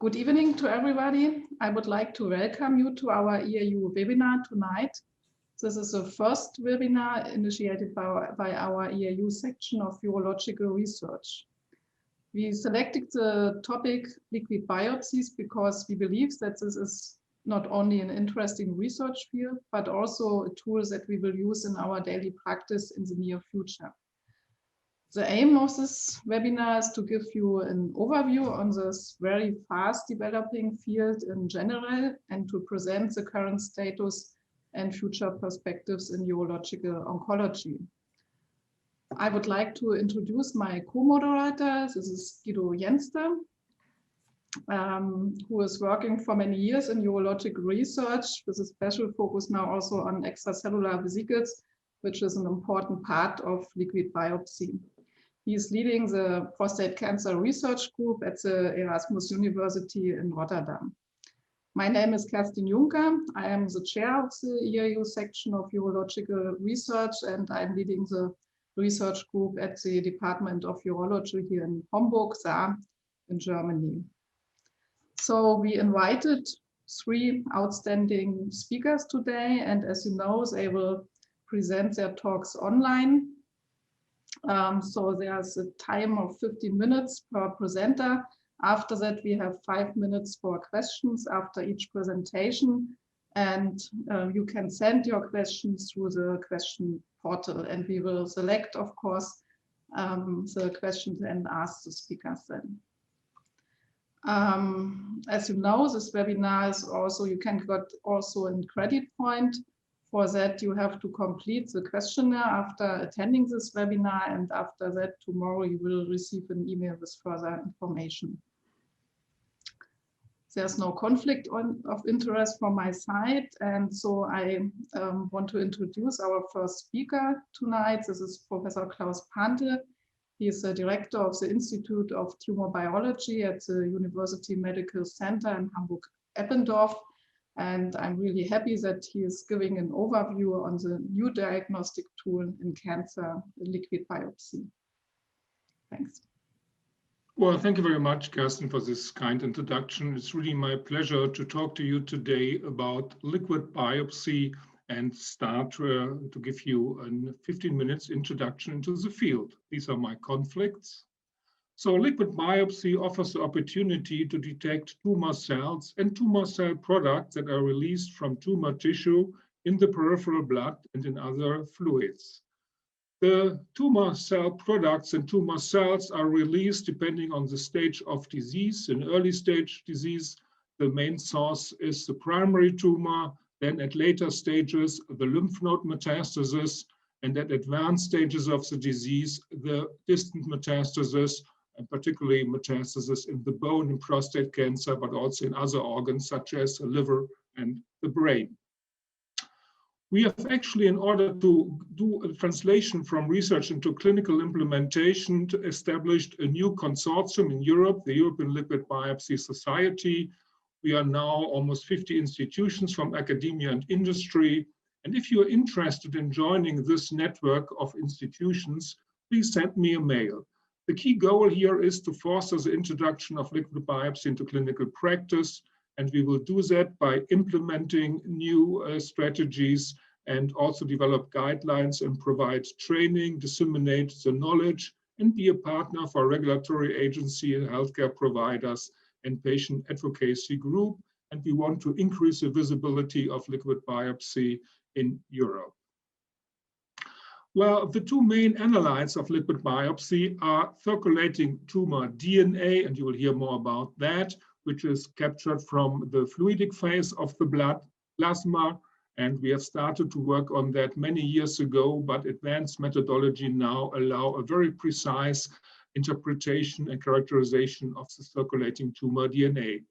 Good evening to everybody. I would like to welcome you to our EAU webinar tonight. This is the first webinar initiated by our EAU section of urological research. We selected the topic liquid biopsies because we believe that this is not only an interesting research field, but also a tool that we will use in our daily practice in the near future. The aim of this webinar is to give you an overview on this very fast developing field in general and to present the current status and future perspectives in urological oncology. I would like to introduce my co-moderator. This is Jenster, who is working for many years in urological research with a special focus now also on extracellular vesicles, which is an important part of liquid biopsy. He is leading the prostate cancer research group at the Erasmus University in Rotterdam. My name is Kerstin Juncker. I am the chair of the EAU section of urological research, and I'm leading the research group at the Department of Urology here in Homburg, Saar, in Germany. So we invited 3 outstanding speakers today, and as you know, they will present their talks online. So there's a time of 15 minutes per presenter. After that, we have 5 minutes for questions after each presentation. And you can send your questions through the question portal. And we will select, of course, the questions and ask the speakers then. As you know, this webinar is also, you can get also in credit point. For that, you have to complete the questionnaire after attending this webinar, and after that, tomorrow you will receive an email with further information. There's no conflict of interest from my side, and so I want to introduce our first speaker tonight. This is Professor Klaus Pantel. He is the director of the Institute of Tumor Biology at the University Medical Center in Hamburg-Eppendorf. And I'm really happy that he is giving an overview on the new diagnostic tool in cancer, liquid biopsy. Thanks. Well, thank you very much, Kerstin, for this kind introduction. It's really my pleasure to talk to you today about liquid biopsy and start to give you a 15 minutes introduction into the field. These are my conflicts. So liquid biopsy offers the opportunity to detect tumor cells and tumor cell products that are released from tumor tissue in the peripheral blood and in other fluids. The tumor cell products and tumor cells are released depending on the stage of disease. In early stage disease, the main source is the primary tumor, then at later stages, the lymph node metastasis, and at advanced stages of the disease, the distant metastasis, and particularly metastasis in the bone in prostate cancer, but also in other organs such as the liver and the brain. We have actually, in order to do a translation from research into clinical implementation, established a new consortium in Europe, the European Liquid Biopsy Society. We are now almost 50 institutions from academia and industry. And if you are interested in joining this network of institutions, please send me a mail. The key goal here is to foster the introduction of liquid biopsy into clinical practice, and we will do that by implementing new strategies and also develop guidelines and provide training, disseminate the knowledge, and be a partner for regulatory agency and healthcare providers and patient advocacy group. And we want to increase the visibility of liquid biopsy in Europe. Well, the 2 main analytes of liquid biopsy are circulating tumor DNA, and you will hear more about that, which is captured from the fluidic phase of the blood plasma. And we have started to work on that many years ago, but advanced methodology now allow a very precise interpretation and characterization of the circulating tumor DNA.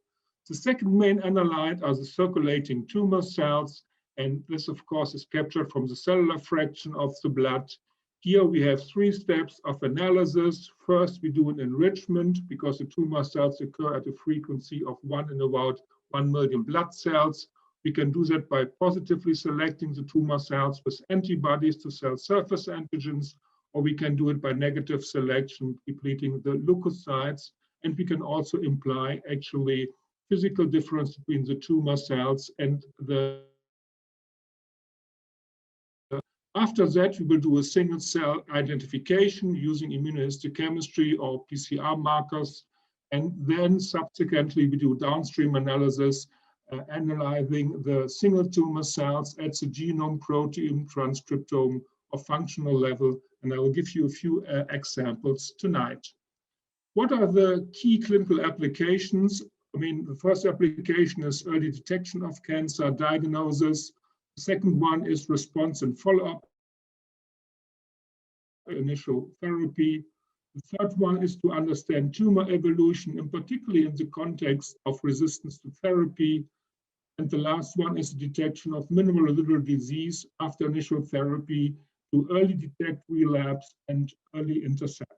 The second main analyte are the circulating tumor cells. And this, of course, is captured from the cellular fraction of the blood. Here we have 3 steps of analysis. First, we do an enrichment because the tumor cells occur at a frequency of 1 in about 1 million blood cells. We can do that by positively selecting the tumor cells with antibodies to cell surface antigens, or we can do it by negative selection, depleting the leukocytes. And we can also imply actually physical difference between the tumor cells and the. After that, we will do a single cell identification using immunohistochemistry or PCR markers. And then subsequently, we do downstream analysis, analyzing the single tumor cells at the genome, proteome, transcriptome, or functional level. And I will give you a few examples tonight. What are the key clinical applications? I mean, the first application is early detection of cancer, diagnosis. The second one is response and follow-up, initial therapy. The third one is to understand tumor evolution, and particularly in the context of resistance to therapy. And the last one is the detection of minimal residual disease after initial therapy to early detect relapse and early intercept.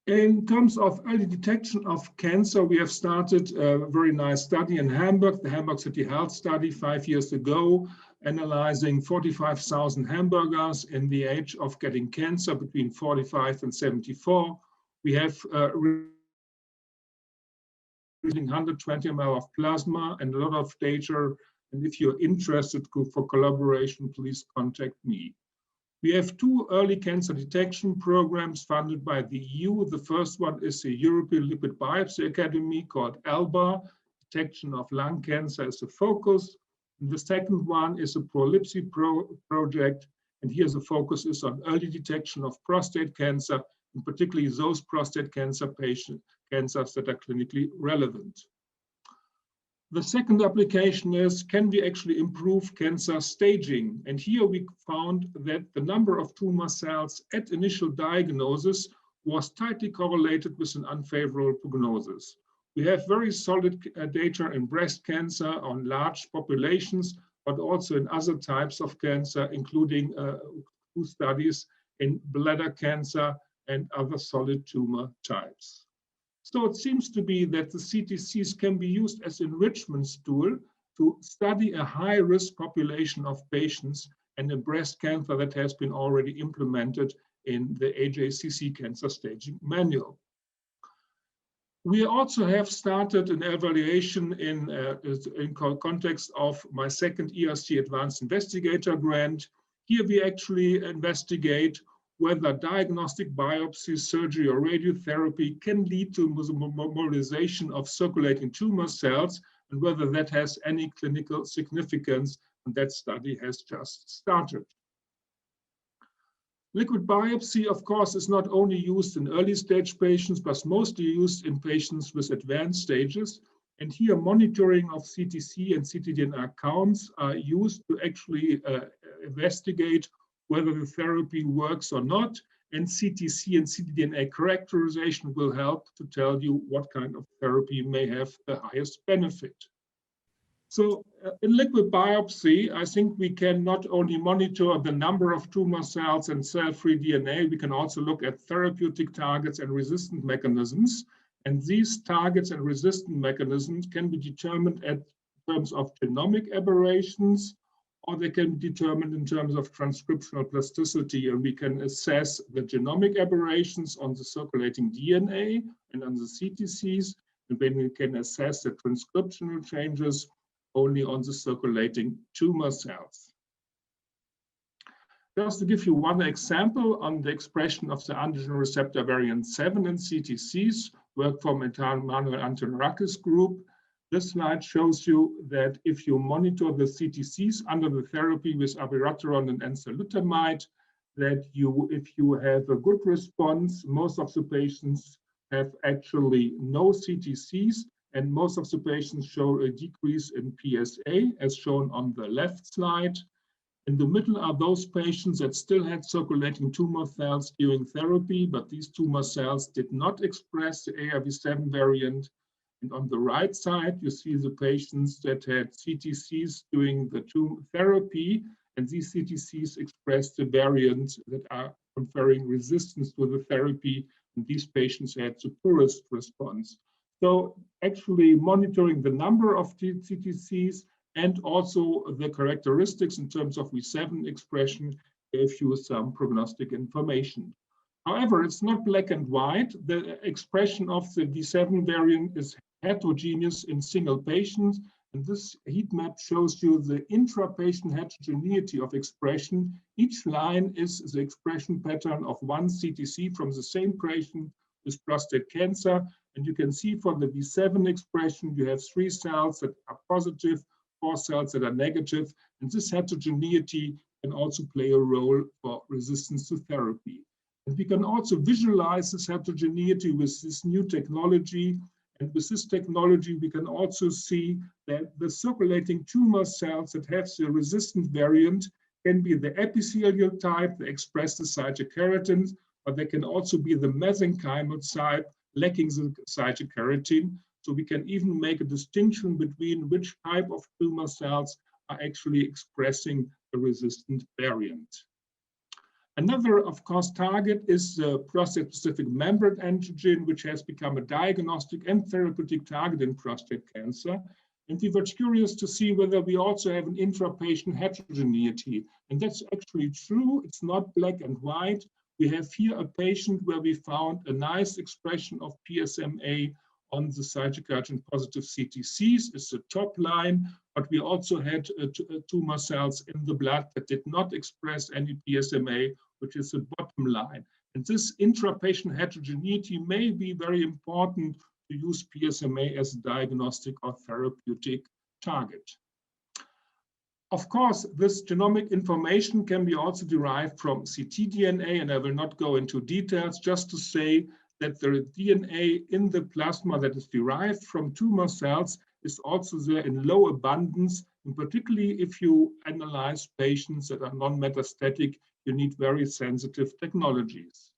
In terms of early detection of cancer, we have started a very nice study in Hamburg, the Hamburg City Health Study 5 years ago, analyzing 45,000 Hamburgers in the age of getting cancer between 45 and 74. We have using 120 ml of plasma and a lot of data. And if you're interested for collaboration, please contact me. We have two early cancer detection programs funded by the EU. The first one is the European Liquid Biopsy Academy called ELBA. Detection of lung cancer is the focus. And the second one is a Prolipsy project. And here the focus is on early detection of prostate cancer, and particularly those prostate cancer cancers that are clinically relevant. The second application is, can we actually improve cancer staging? And here we found that the number of tumor cells at initial diagnosis was tightly correlated with an unfavorable prognosis. We have very solid data in breast cancer on large populations, but also in other types of cancer, including two studies in bladder cancer and other solid tumor types. So it seems to be that the CTCs can be used as enrichment tool to study a high-risk population of patients and in breast cancer that has been already implemented in the AJCC cancer staging manual. We also have started an evaluation in context of my second ERC Advanced Investigator grant. Here we actually investigate whether diagnostic biopsy, surgery, or radiotherapy can lead to mobilization of circulating tumor cells, and whether that has any clinical significance, and that study has just started. Liquid biopsy, of course, is not only used in early stage patients, but mostly used in patients with advanced stages. And here monitoring of CTC and ctDNA counts are used to actually investigate whether the therapy works or not. And CTC and ctDNA characterization will help to tell you what kind of therapy may have the highest benefit. So in liquid biopsy, I think we can not only monitor the number of tumor cells and cell-free DNA, we can also look at therapeutic targets and resistant mechanisms. And these targets and resistant mechanisms can be determined in terms of genomic aberrations, or they can be determined in terms of transcriptional plasticity. And we can assess the genomic aberrations on the circulating DNA and on the CTCs. And then we can assess the transcriptional changes only on the circulating tumor cells. Just to give you one example on the expression of the androgen receptor variant 7 in CTCs, work from Manuel Antonarakis group. This slide shows you that if you monitor the CTCs under the therapy with abiraterone and enzalutamide, that if you have a good response, most of the patients have actually no CTCs, and most of the patients show a decrease in PSA, as shown on the left slide. In the middle are those patients that still had circulating tumor cells during therapy, but these tumor cells did not express the ARV7 variant. And on the right side, you see the patients that had CTCs during the therapy, and these CTCs express the variants that are conferring resistance to the therapy, and these patients had the poorest response. So actually monitoring the number of CTCs and also the characteristics in terms of V7 expression gave you some prognostic information. However, it's not black and white. The expression of the D7 variant is heterogeneous in single patients. And this heat map shows you the intra-patient heterogeneity of expression. Each line is the expression pattern of one CTC from the same patient with prostate cancer. And you can see for the D7 expression, you have 3 cells that are positive, 4 cells that are negative. And this heterogeneity can also play a role for resistance to therapy. And we can also visualize this heterogeneity with this new technology. And with this technology, we can also see that the circulating tumor cells that have the resistant variant can be the epithelial type that express the cytokeratin, but they can also be the mesenchymal type lacking the cytokeratin. So we can even make a distinction between which type of tumor cells are actually expressing the resistant variant. Another, of course, target is the prostate-specific membrane antigen, which has become a diagnostic and therapeutic target in prostate cancer. And we were curious to see whether we also have an intra-patient heterogeneity. And that's actually true. It's not black and white. We have here a patient where we found a nice expression of PSMA on the cytokeratin positive CTCs. It's the top line, but we also had tumor cells in the blood that did not express any PSMA, which is the bottom line. And this intra-patient heterogeneity may be very important to use PSMA as a diagnostic or therapeutic target. Of course, this genomic information can be also derived from ctDNA, and I will not go into details, just to say that the DNA in the plasma that is derived from tumor cells is also there in low abundance, and particularly if you analyze patients that are non-metastatic, you need very sensitive technologies.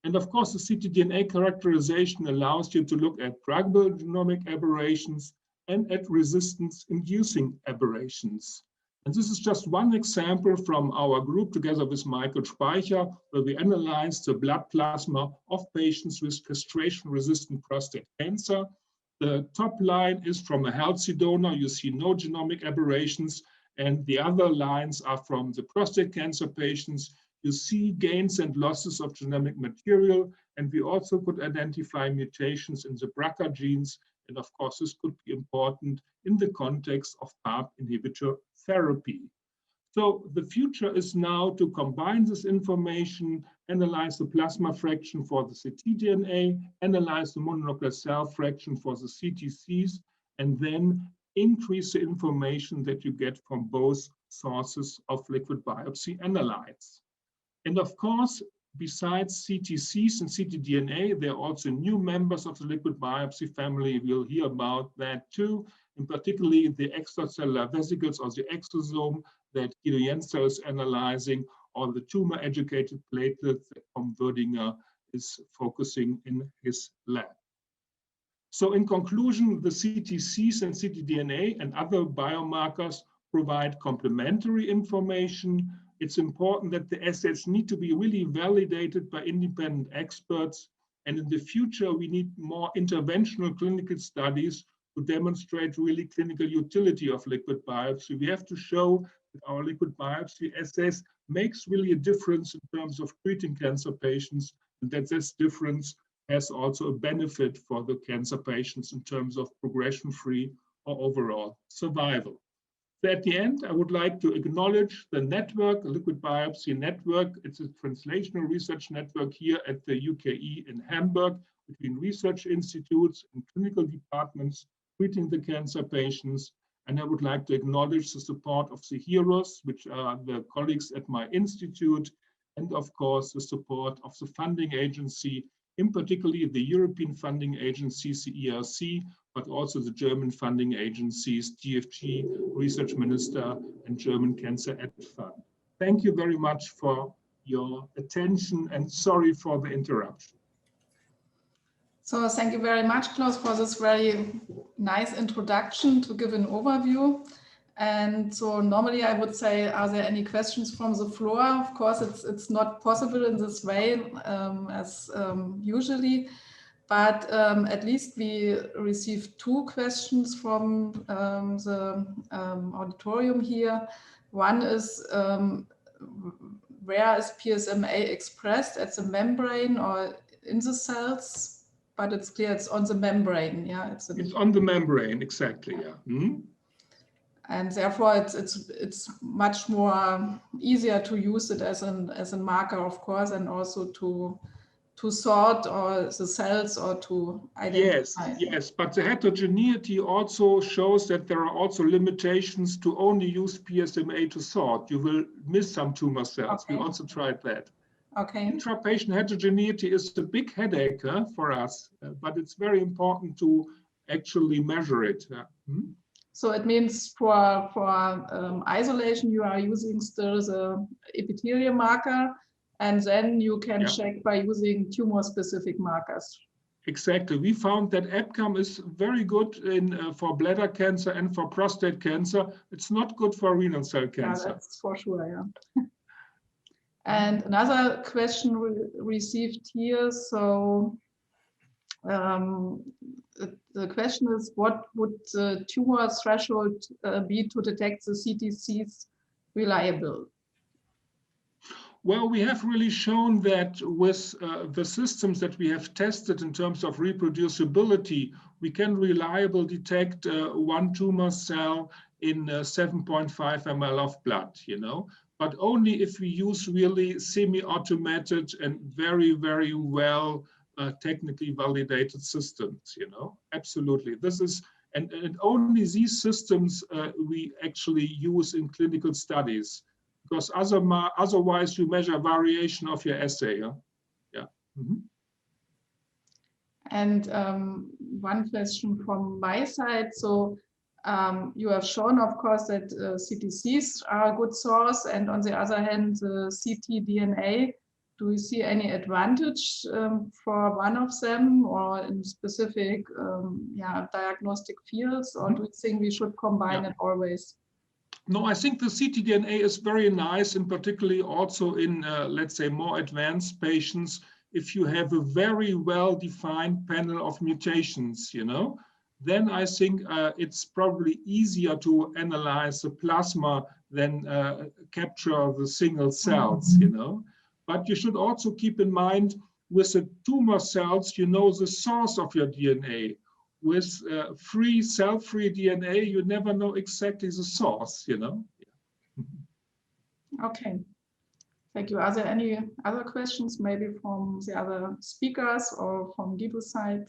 And of course, the ctDNA characterization allows you to look at druggable genomic aberrations and at resistance-inducing aberrations. And this is just one example from our group together with Michael Speicher, where we analyzed the blood plasma of patients with castration-resistant prostate cancer. The top line is from a healthy donor. You see no genomic aberrations. And the other lines are from the prostate cancer patients. You see gains and losses of genomic material. And we also could identify mutations in the BRCA genes. And of course, this could be important in the context of PARP inhibitor therapy. So the future is now to combine this information, analyze the plasma fraction for the ctDNA, analyze the mononuclear cell fraction for the CTCs, and then increase the information that you get from both sources of liquid biopsy analytes. And of course, besides CTCs and ctDNA, there are also new members of the liquid biopsy family. We'll hear about that too, and particularly the extracellular vesicles or the exosome that Guido Jenster is analyzing, or the tumor-educated platelets that Tom Würdinger is focusing in his lab. So in conclusion, the CTCs and ctDNA and other biomarkers provide complementary information. It's important that the assays need to be really validated by independent experts. And in the future, we need more interventional clinical studies to demonstrate really clinical utility of liquid biopsy. We have to show that our liquid biopsy assays makes really a difference in terms of treating cancer patients, and that this difference has also a benefit for the cancer patients in terms of progression-free or overall survival. So at the end, I would like to acknowledge the network, the Liquid Biopsy Network. It's a translational research network here at the UKE in Hamburg between research institutes and clinical departments treating the cancer patients. And I would like to acknowledge the support of the heroes, which are the colleagues at my institute, and of course, the support of the funding agency, in particular the European funding agencies, the ERC, but also the German funding agencies, GFG, Research Minister, and German Cancer Aid Fund. Thank you very much for your attention, and sorry for the interruption. So thank you very much, Klaus, for this very nice introduction to give an overview. And so normally I would say, are there any questions from the floor? Of course, it's not possible in this way as usually, but at least we received 2 questions from the auditorium here. One is where is PSMA expressed, at the membrane or in the cells? But it's clear it's on the membrane. Yeah, it's on the membrane, exactly. Yeah. Mm-hmm. And therefore, it's much more easier to use it as a marker, of course, and also to sort or the cells or to identify. Yes, but the heterogeneity also shows that there are also limitations to only use PSMA to sort. You will miss some tumor cells. Okay. We also tried that. Okay. Intra-patient heterogeneity is a big headache for us, but it's very important to actually measure it. Hmm? So it means for isolation, you are using still the epithelial marker, and then you can check by using tumor-specific markers. Exactly. We found that EPCAM is very good for bladder cancer and for prostate cancer. It's not good for renal cell cancer. Yeah, that's for sure, yeah. And another question received here. So the question is, what would the tumor threshold be to detect the CTCs reliable? Well, we have really shown that with the systems that we have tested in terms of reproducibility, we can reliably detect one tumor cell in 7.5 ml of blood, but only if we use really semi-automated and very, very well technically validated systems, Absolutely. This is, and only these systems we actually use in clinical studies, because otherwise you measure variation of your assay. Yeah. Mm-hmm. And one question from my side. So you have shown, of course, that CTCs are a good source, and on the other hand, ctDNA. Do you see any advantage for one of them, or in specific diagnostic fields, or do you think we should combine it always? No, I think the ctDNA is very nice, and particularly also in, let's say, more advanced patients. If you have a very well-defined panel of mutations, then I think it's probably easier to analyze the plasma than capture the single cells, But you should also keep in mind with the tumor cells, the source of your DNA. With cell-free DNA, you never know exactly the source, Okay, thank you. Are there any other questions, maybe from the other speakers or from Guido's side?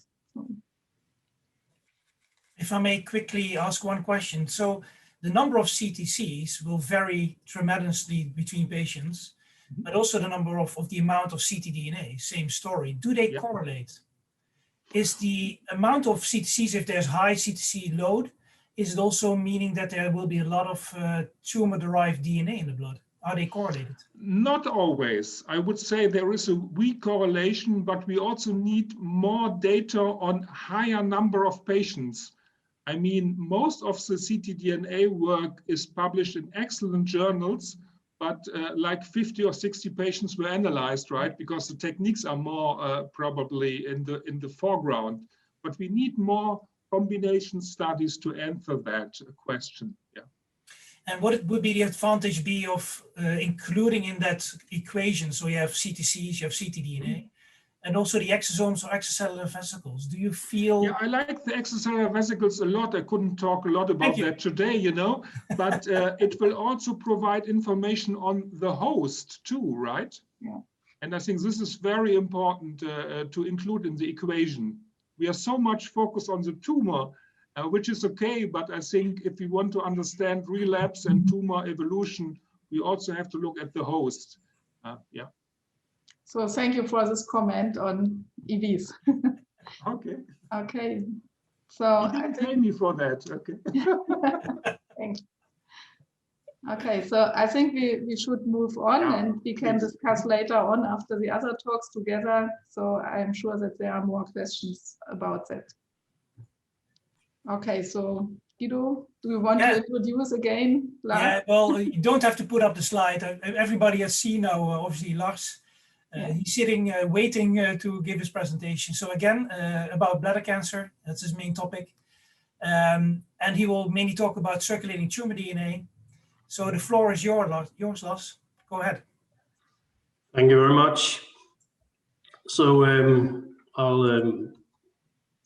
If I may quickly ask one question. So the number of CTCs will vary tremendously between patients, but also the number of the amount of ctDNA, same story. Do they correlate? Is the amount of CTCs, if there's high CTC load, is it also meaning that there will be a lot of tumor-derived DNA in the blood? Are they correlated? Not always. I would say there is a weak correlation, but we also need more data on higher number of patients. I mean, most of the ctDNA work is published in excellent journals, but like 50 or 60 patients were analyzed, right? Because the techniques are more probably in the foreground. But we need more combination studies to answer that question. Yeah. And what would be the advantage be of including in that equation? So you have CTCs, you have ctDNA, and also the exosomes or extracellular vesicles. Do you feel? Yeah, I like the extracellular vesicles a lot. I couldn't talk a lot about that today, but it will also provide information on the host too, right? Yeah. And I think this is very important to include in the equation. We are so much focused on the tumor, which is okay, but I think if we want to understand relapse and tumor evolution, we also have to look at the host. Yeah. So thank you for this comment on EVs. Okay. Okay. So you didn't pay me for that. Okay. Thanks. Okay, so I think we should move on, and we can discuss later on after the other talks together. So I'm sure that there are more questions about that. Okay, so Guido, do you want to introduce again Lars? Yeah, well, you don't have to put up the slide. Everybody has seen now, obviously, Lars. He's sitting, waiting to give his presentation. So again, about bladder cancer, that's his main topic. And he will mainly talk about circulating tumor DNA. So the floor is yours, Lars. Go ahead. Thank you very much. So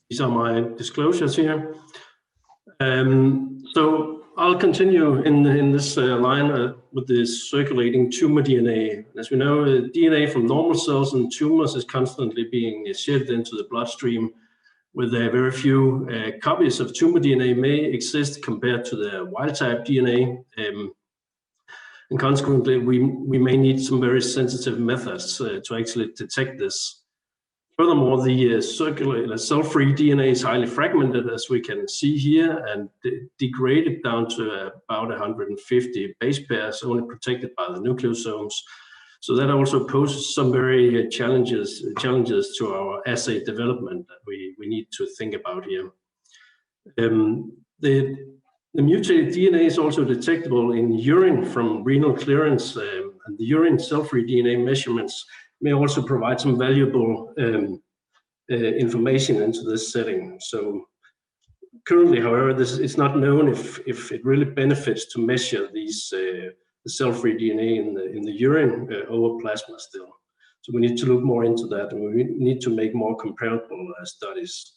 these are my disclosures here. So I'll continue in this line with the circulating tumor DNA. As we know, DNA from normal cells and tumors is constantly being shedded into the bloodstream, with very few copies of tumor DNA may exist compared to the wild-type DNA. And consequently, we may need some very sensitive methods to actually detect this. Furthermore, the cell-free DNA is highly fragmented, as we can see here, and degraded down to about 150 base pairs, only protected by the nucleosomes. So that also poses some very challenges to our assay development that we need to think about here. The mutated DNA is also detectable in urine from renal clearance, and the urine cell-free DNA measurements may also provide some valuable information into this setting. So currently, however, it's not known if it really benefits to measure these the cell-free DNA in the urine over plasma still. So we need to look more into that, and we need to make more comparable studies.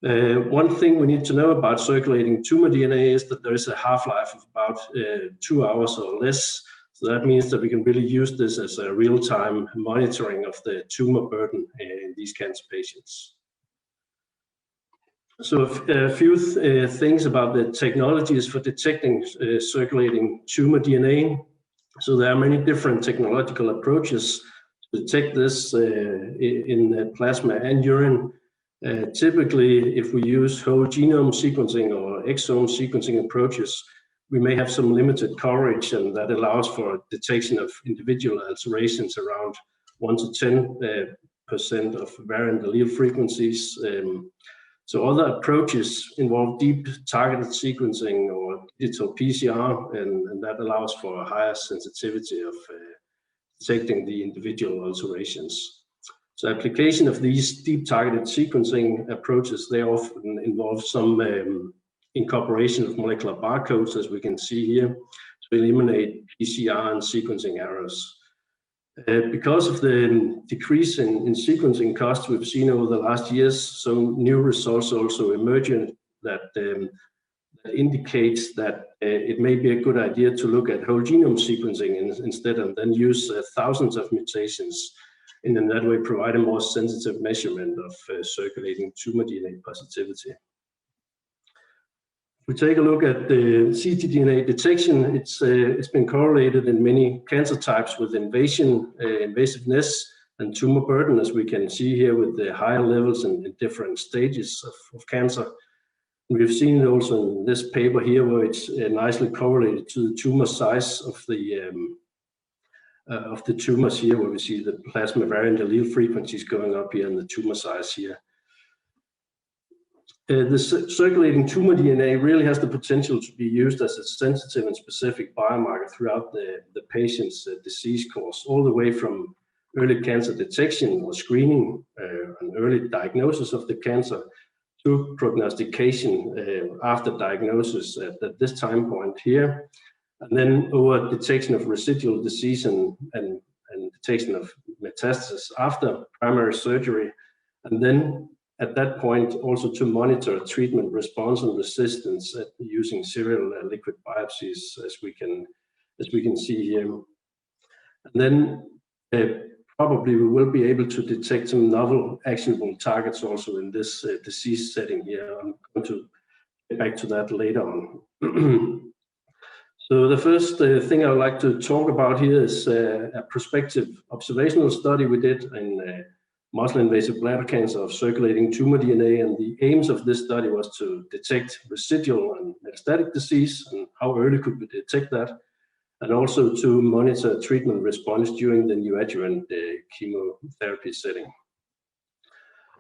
One thing we need to know about circulating tumor DNA is that there is a half-life of about 2 hours or less. So that means that we can really use this as a real-time monitoring of the tumor burden in these cancer patients. So a few things about the technologies for detecting circulating tumor DNA. So there are many different technological approaches to detect this in plasma and urine. Typically, if we use whole genome sequencing or exome sequencing approaches, we may have some limited coverage, and that allows for detection of individual alterations around 1 to 10% of variant allele frequencies. So other approaches involve deep targeted sequencing or digital PCR, and that allows for a higher sensitivity of detecting the individual alterations. So application of these deep targeted sequencing approaches, they often involve some incorporation of molecular barcodes, as we can see here, to eliminate PCR and sequencing errors. Because of the decrease in sequencing costs we've seen over the last years, some new results also emerging that indicates that it may be a good idea to look at whole genome sequencing instead, and then use thousands of mutations, and in that way provide a more sensitive measurement of circulating tumor DNA positivity. If we take a look at the ctDNA detection, it's been correlated in many cancer types with invasiveness and tumor burden, as we can see here with the higher levels in different stages of cancer. We've seen it also in this paper here, where it's nicely correlated to the tumor size of the tumors here, where we see the plasma variant allele frequencies going up here and the tumor size here. The circulating tumor DNA really has the potential to be used as a sensitive and specific biomarker throughout the patient's disease course, all the way from early cancer detection or screening and early diagnosis of the cancer to prognostication after diagnosis at this time point here, and then over detection of residual disease and detection of metastasis after primary surgery, and then at that point also to monitor treatment response and resistance using serial liquid biopsies, as we can see here. And then probably we will be able to detect some novel actionable targets also in this disease setting here. I'm going to get back to that later on. So the first thing I would like to talk about here is a prospective observational study we did in muscle-invasive bladder cancer of circulating tumor DNA, and the aims of this study was to detect residual and metastatic disease, and how early could we detect that, and also to monitor treatment response during the neoadjuvant chemotherapy setting.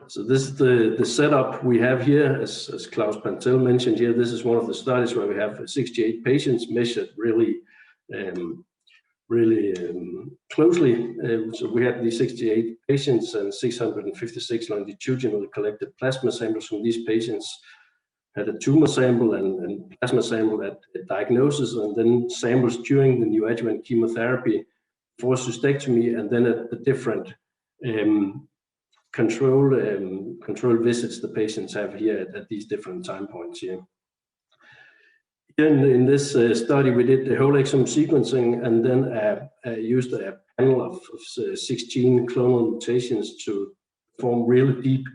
So this is the setup we have here, as Klaus Pantel mentioned here. This is one of the studies where we have 68 patients measured really closely. So we had these 68 patients and 656 longitudinally collected plasma samples from these patients, had a tumor sample and plasma sample at diagnosis, and then samples during the neoadjuvant chemotherapy for cystectomy, and then at the different control visits the patients have here at these different time points here. In this study, we did the whole exome sequencing and then used a panel of 16 clonal mutations to perform really deep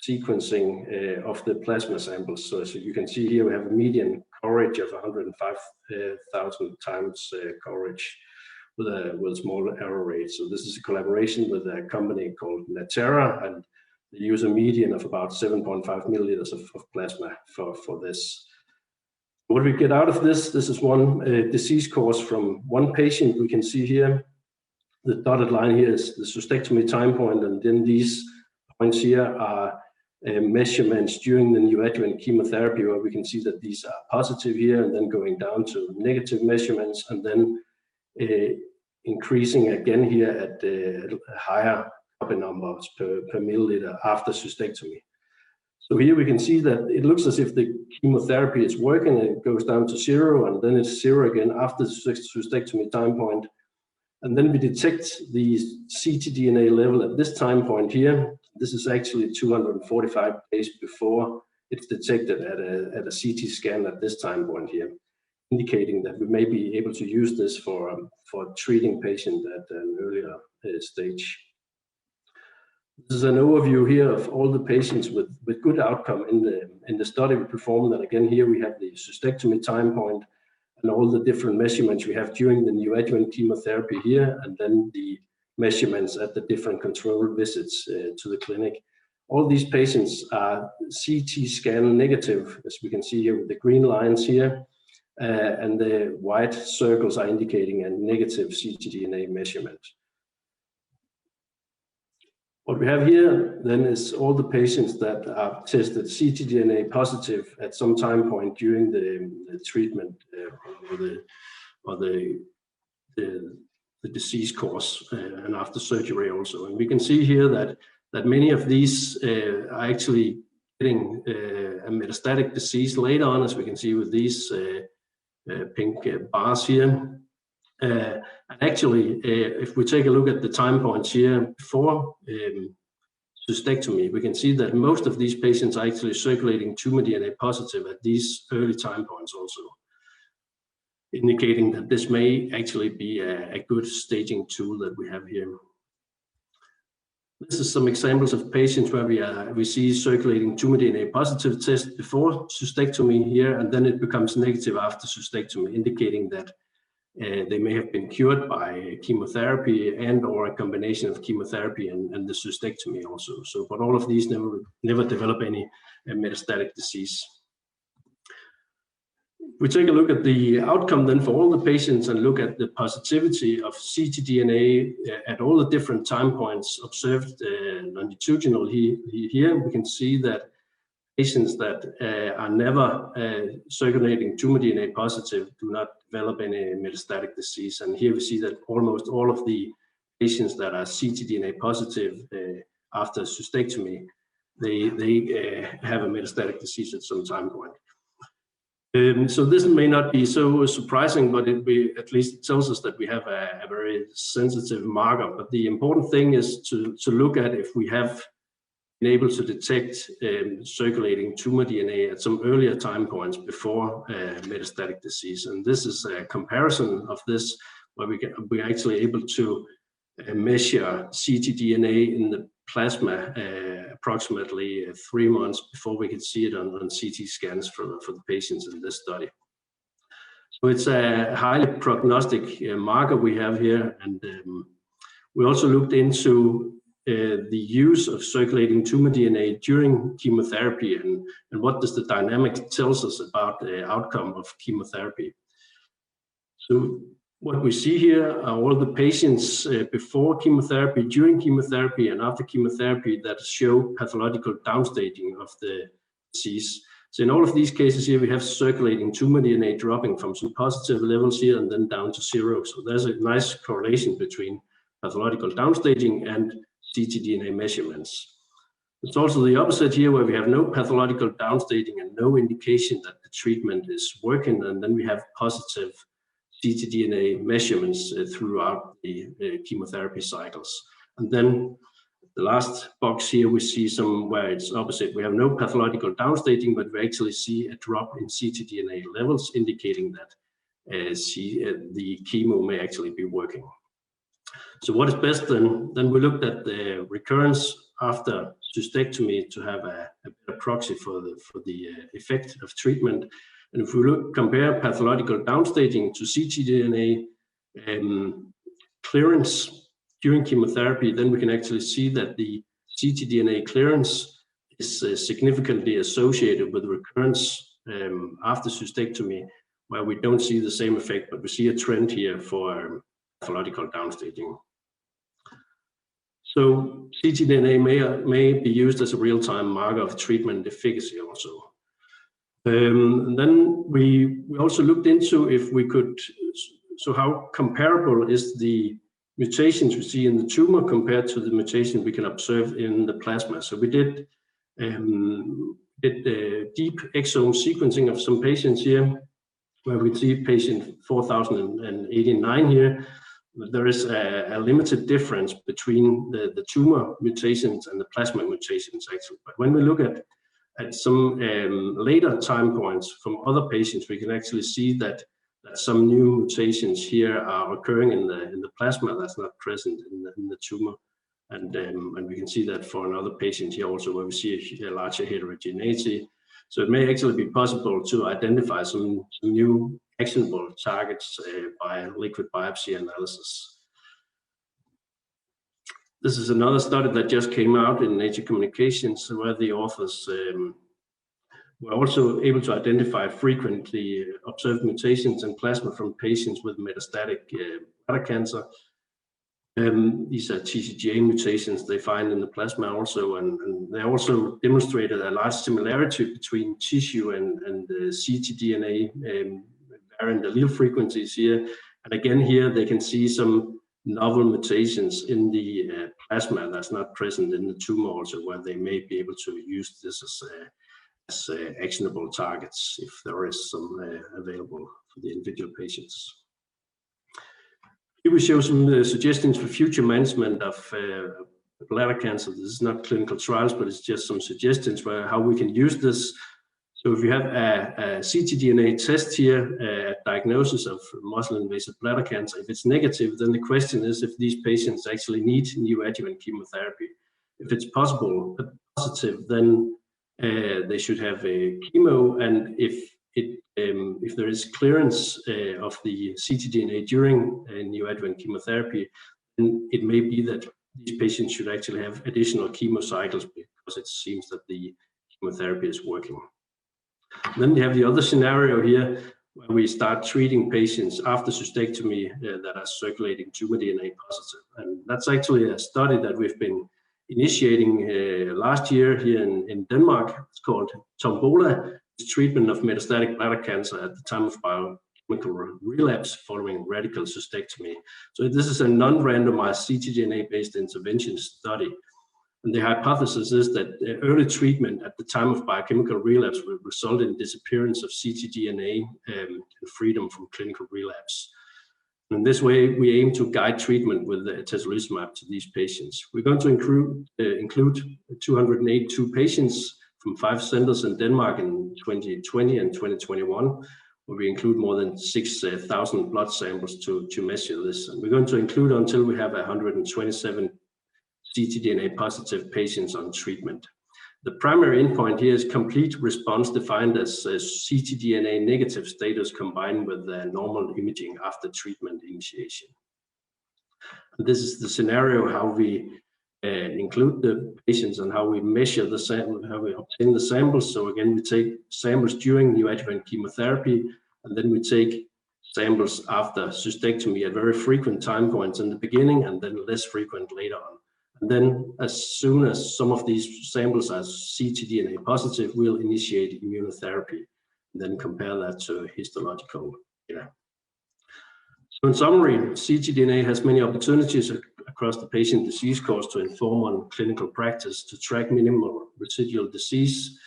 sequencing of the plasma samples. So as you can see here, we have a median coverage of 105,000 times coverage with a small error rate. So this is a collaboration with a company called Natera, and they use a median of about 7.5 milliliters of plasma for this. What we get out of this is one disease course from one patient. We can see here, the dotted line here is the cystectomy time point, and then these points here are measurements during the neoadjuvant chemotherapy, where we can see that these are positive here, and then going down to negative measurements, and then increasing again here at higher copy numbers per milliliter after cystectomy. So here we can see that it looks as if the chemotherapy is working, and it goes down to 0, and then it's 0 again after the cystectomy time point. And then we detect the ctDNA level at this time point here. This is actually 245 days before it's detected at a CT scan at this time point here, indicating that we may be able to use this for treating patients at an earlier stage. This is an overview here of all the patients with good outcome in the study we performed. And again, here we have the cystectomy time point and all the different measurements we have during the neoadjuvant chemotherapy here, and then the measurements at the different control visits to the clinic. All these patients are CT scan negative, as we can see here with the green lines here, and the white circles are indicating a negative ctDNA measurement. What we have here then is all the patients that are tested ctDNA positive at some time point during the treatment or the disease course and after surgery also. And we can see here that many of these are actually getting a metastatic disease later on, as we can see with these pink bars here. And actually, if we take a look at the time points here before cystectomy, we can see that most of these patients are actually circulating tumor DNA positive at these early time points also, indicating that this may actually be a good staging tool that we have here. This is some examples of patients where we see circulating tumor DNA positive test before cystectomy here, and then it becomes negative after cystectomy, indicating that they may have been cured by chemotherapy and or a combination of chemotherapy and the cystectomy also. So, but all of these never develop any metastatic disease. We take a look at the outcome then for all the patients and look at the positivity of ctDNA at all the different time points observed longitudinally here. We can see that patients that are never circulating tumor DNA positive do not develop any metastatic disease. And here we see that almost all of the patients that are ctDNA positive after cystectomy, they have a metastatic disease at some time point. So this may not be so surprising, but at least it tells us that we have a very sensitive marker. But the important thing is to look at if we have been able to detect circulating tumor DNA at some earlier time points before metastatic disease. And this is a comparison of this, where we're actually able to measure ctDNA in the plasma approximately 3 months before we could see it on CT scans for the patients in this study. So it's a highly prognostic marker we have here, and we also looked into the use of circulating tumor DNA during chemotherapy and what does the dynamic tells us about the outcome of chemotherapy. So what we see here are all the patients before chemotherapy, during chemotherapy, and after chemotherapy that show pathological downstaging of the disease. So in all of these cases here, we have circulating tumor DNA dropping from some positive levels here and then down to 0. So there's a nice correlation between pathological downstaging and ctDNA measurements. It's also the opposite here, where we have no pathological downstaging and no indication that the treatment is working, and then we have positive ctDNA measurements throughout the chemotherapy cycles. And then the last box here, we see where it's opposite. We have no pathological downstaging, but we actually see a drop in ctDNA levels, indicating that the chemo may actually be working. So what is best then? Then we looked at the recurrence after cystectomy to have a better proxy for the effect of treatment. And if we compare pathological downstaging to ctDNA clearance during chemotherapy, then we can actually see that the ctDNA clearance is significantly associated with recurrence after cystectomy, where we don't see the same effect, but we see a trend here for pathological downstaging. So ctDNA may be used as a real-time marker of treatment efficacy also. And then we also looked into if we could, so how comparable is the mutations we see in the tumor compared to the mutations we can observe in the plasma. So we did deep exome sequencing of some patients here, where we see patient 4089 here. There is a limited difference between the tumor mutations and the plasma mutations actually. But when we look at some later time points from other patients, we can actually see that some new mutations here are occurring in the plasma that's not present in the tumor. And we can see that for another patient here also, where we see a larger heterogeneity. So it may actually be possible to identify some new actionable targets by liquid biopsy analysis. This is another study that just came out in Nature Communications, where the authors were also able to identify frequently observed mutations in plasma from patients with metastatic bladder cancer. These are TCGA mutations they find in the plasma also, and they also demonstrated a large similarity between tissue and the ctDNA variant allele frequencies here. And again here they can see some novel mutations in the plasma that's not present in the tumor also, where they may be able to use this as actionable targets if there is some available for the individual patients. Here we show some suggestions for future management of bladder cancer. This is not clinical trials, but it's just some suggestions for how we can use this. So if you have a ctDNA test here at diagnosis of muscle-invasive bladder cancer, if it's negative, then the question is if these patients actually need neoadjuvant chemotherapy. If it's positive, then they should have a chemo, and if there is clearance of the ctDNA during neoadjuvant chemotherapy, then it may be that these patients should actually have additional chemo cycles because it seems that the chemotherapy is working. Then we have the other scenario here, where we start treating patients after cystectomy that are circulating tumor DNA positive. And that's actually a study that we've been initiating last year here in Denmark. It's called Tombola. It's treatment of metastatic bladder cancer at the time of biochemical relapse following radical cystectomy. So this is a non-randomized ctDNA-based intervention study. And the hypothesis is that early treatment at the time of biochemical relapse will result in disappearance of ctDNA and freedom from clinical relapse. In this way, we aim to guide treatment with atezolizumab to these patients. We're going to include 282 patients from 5 centers in Denmark in 2020 and 2021, where we include more than 6,000 blood samples to measure this. And we're going to include until we have 127 ctDNA positive patients on treatment. The primary endpoint here is complete response, defined as ctDNA negative status combined with normal imaging after treatment initiation. And this is the scenario how we include the patients and how we measure the sample, how we obtain the samples. So again, we take samples during neoadjuvant chemotherapy, and then we take samples after cystectomy at very frequent time points in the beginning, and then less frequent later on. And then as soon as some of these samples are ctDNA positive, we'll initiate immunotherapy, and then compare that to histological data. So in summary, ctDNA has many opportunities across the patient disease course to inform on clinical practice, to track minimal residual disease,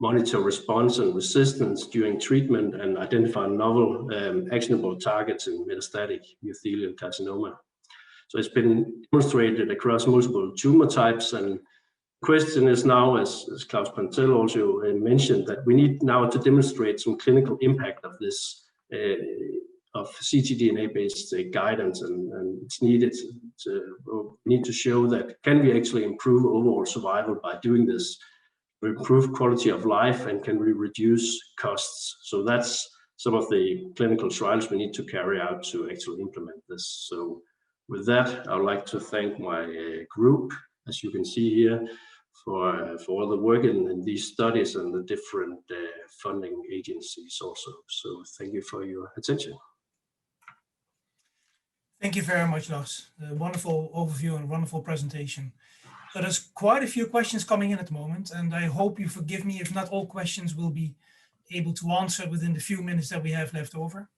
monitor response and resistance during treatment, and identify novel actionable targets in metastatic urothelial carcinoma. So it's been demonstrated across multiple tumor types, and the question is now, as Klaus Pantel also mentioned, that we need now to demonstrate some clinical impact of this of ctDNA-based guidance, and it's needed we need to show that can we actually improve overall survival by doing this, improve quality of life, and can we reduce costs. So that's some of the clinical trials we need to carry out to actually implement this. So with that, I would like to thank my group, as you can see here, for all the work in these studies and the different funding agencies also. So thank you for your attention. Thank you very much, Lars. A wonderful overview and wonderful presentation. So there's quite a few questions coming in at the moment, and I hope you forgive me if not all questions will be able to answer within the few minutes that we have left over.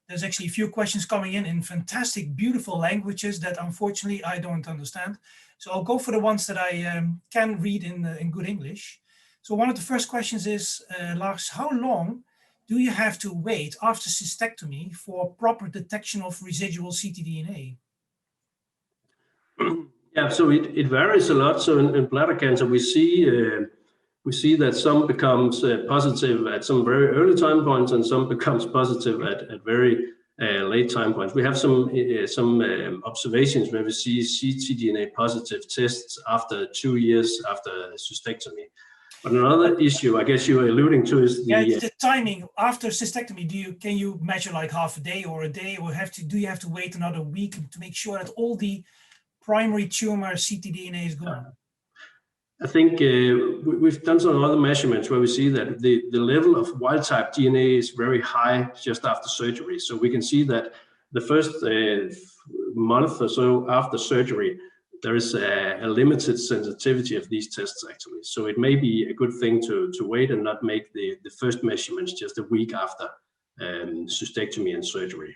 There's actually a few questions coming in fantastic, beautiful languages that unfortunately I don't understand. So I'll go for the ones that I can read in good English. So one of the first questions is, Lars, how long do you have to wait after cystectomy for proper detection of residual ctDNA? Yeah, so it varies a lot. So in bladder cancer, we see that some becomes positive at some very early time points, and some becomes positive at very late time points. We have some observations where we see ctDNA positive tests after 2 years after cystectomy. But another issue, I guess you were alluding to, is the timing after cystectomy. Can you measure like half a day, or do you have to wait another week to make sure that all the primary tumor ctDNA is gone? I think we've done some other measurements where we see that the level of wild type DNA is very high just after surgery. So we can see that the first month or so after surgery, there is a limited sensitivity of these tests actually. So it may be a good thing to wait and not make the first measurements just a week after cystectomy and surgery,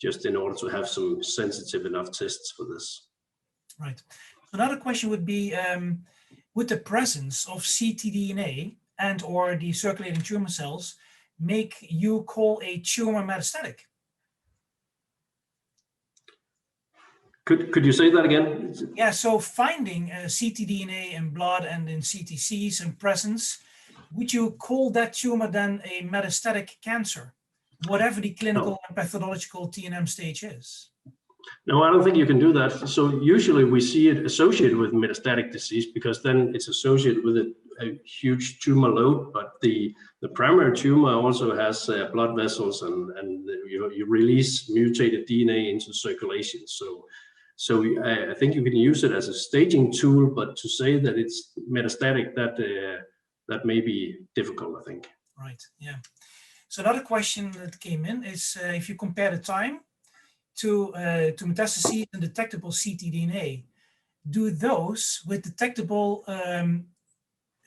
just in order to have some sensitive enough tests for this. Right. Another question would be, would the presence of ctDNA and or the circulating tumor cells make you call a tumor metastatic? Could you say that again? Yeah, so finding ctDNA in blood and in CTCs and presence, would you call that tumor then a metastatic cancer, whatever the clinical and pathological TNM stage is? No, I don't think you can do that. So usually we see it associated with metastatic disease because then it's associated with a huge tumor load, but the primary tumor also has blood vessels and you release mutated DNA into circulation. So I think you can use it as a staging tool, but to say that it's metastatic, that may be difficult, I think. Right, yeah. So another question that came in is if you compare the time to metastases and detectable ctDNA, do those with detectable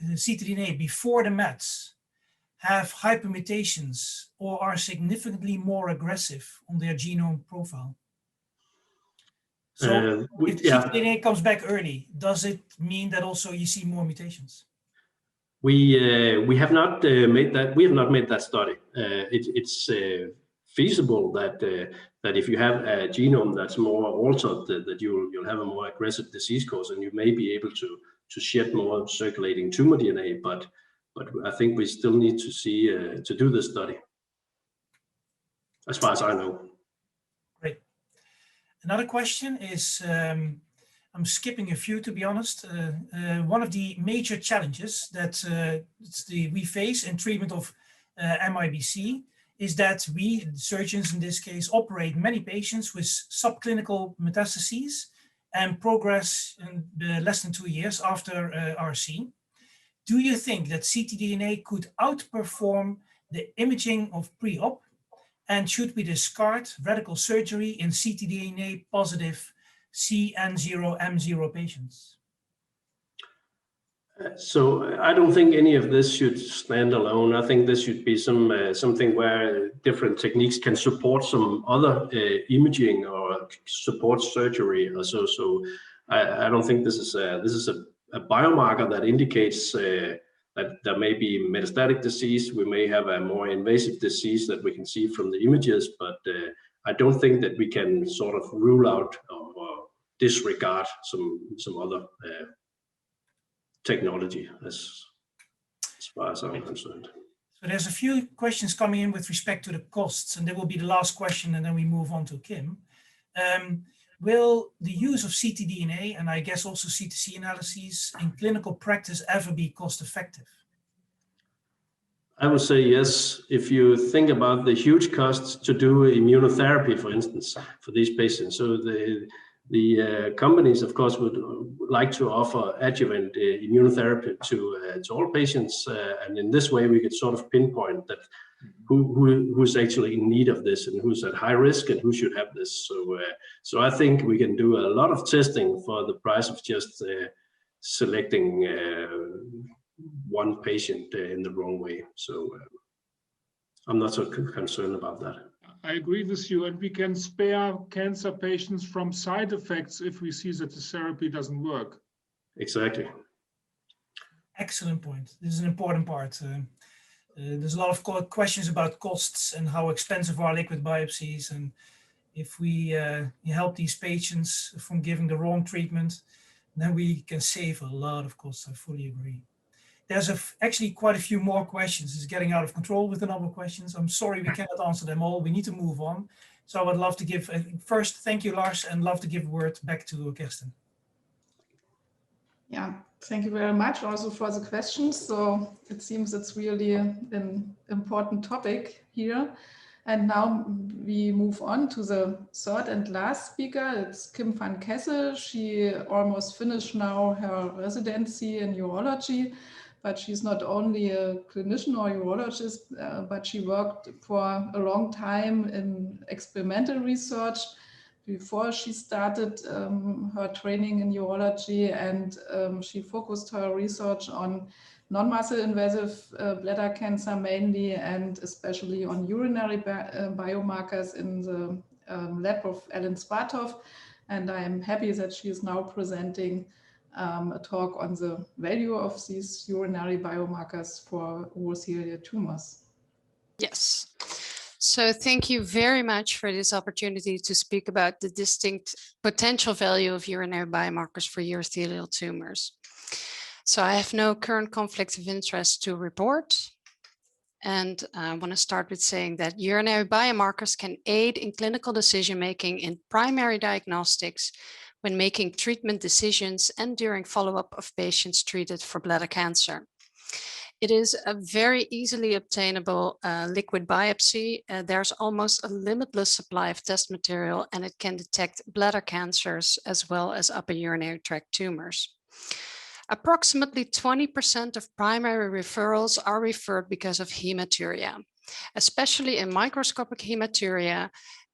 ctDNA before the mets have hypermutations or are significantly more aggressive on their genome profile? So if ctDNA comes back early, does it mean that also you see more mutations? We have not made that. We have not made that study. It's feasible that if you have a genome that's more altered, that you'll have a more aggressive disease course, and you may be able to shed more circulating tumor DNA. But I think we still need to see to do this study, as far as I know. Great. Another question is, I'm skipping a few to be honest. One of the major challenges that we face in treatment of MIBC is that we, surgeons in this case, operate many patients with subclinical metastases and progress in less than 2 years after RC. Do you think that ctDNA could outperform the imaging of pre-op? And should we discard radical surgery in ctDNA positive CN0M0 patients? So I don't think any of this should stand alone. I think this should be something where different techniques can support some other imaging or support surgery or so. So I don't think this is a biomarker that indicates that there may be metastatic disease. We may have a more invasive disease that we can see from the images, but I don't think that we can sort of rule out or disregard some other technology as far as I'm concerned. So there's a few questions coming in with respect to the costs, and that will be the last question, and then we move on to Kim. Will the use of ctDNA, and I guess also CTC analyses, in clinical practice ever be cost effective? I would say yes. If you think about the huge costs to do immunotherapy, for instance, for these patients, so the companies, of course, would like to offer adjuvant immunotherapy to all patients, and in this way we could sort of pinpoint that who's actually in need of this and who's at high risk and who should have this. So I think we can do a lot of testing for the price of just selecting one patient in the wrong way. So I'm not so concerned about that. I agree with you, and we can spare cancer patients from side effects if we see that the therapy doesn't work. Exactly. Excellent point. This is an important part. There's a lot of questions about costs and how expensive are liquid biopsies, and if we help these patients from giving the wrong treatment, then we can save a lot of costs. I fully agree. There's actually quite a few more questions. It's getting out of control with the number of questions. I'm sorry we cannot answer them all. We need to move on. So I would love to give, first, thank you, Lars, and love to give the word back to Kirsten. Yeah, thank you very much also for the questions. So it seems it's really an important topic here. And now we move on to the third and last speaker. It's Kim van Kessel. She almost finished now her residency in urology, but she's not only a clinician or urologist, but she worked for a long time in experimental research before she started her training in urology, and she focused her research on non-muscle invasive bladder cancer mainly, and especially on urinary biomarkers in the lab of Ellen Spartov. And I'm happy that she is now presenting a talk on the value of these urinary biomarkers for urothelial tumors. Yes. So thank you very much for this opportunity to speak about the distinct potential value of urinary biomarkers for urothelial tumors. So I have no current conflict of interest to report. And I want to start with saying that urinary biomarkers can aid in clinical decision-making in primary diagnostics when making treatment decisions and during follow-up of patients treated for bladder cancer. It is a very easily obtainable liquid biopsy. There's almost a limitless supply of test material, and it can detect bladder cancers as well as upper urinary tract tumors. Approximately 20% of primary referrals are referred because of hematuria. Especially in microscopic hematuria,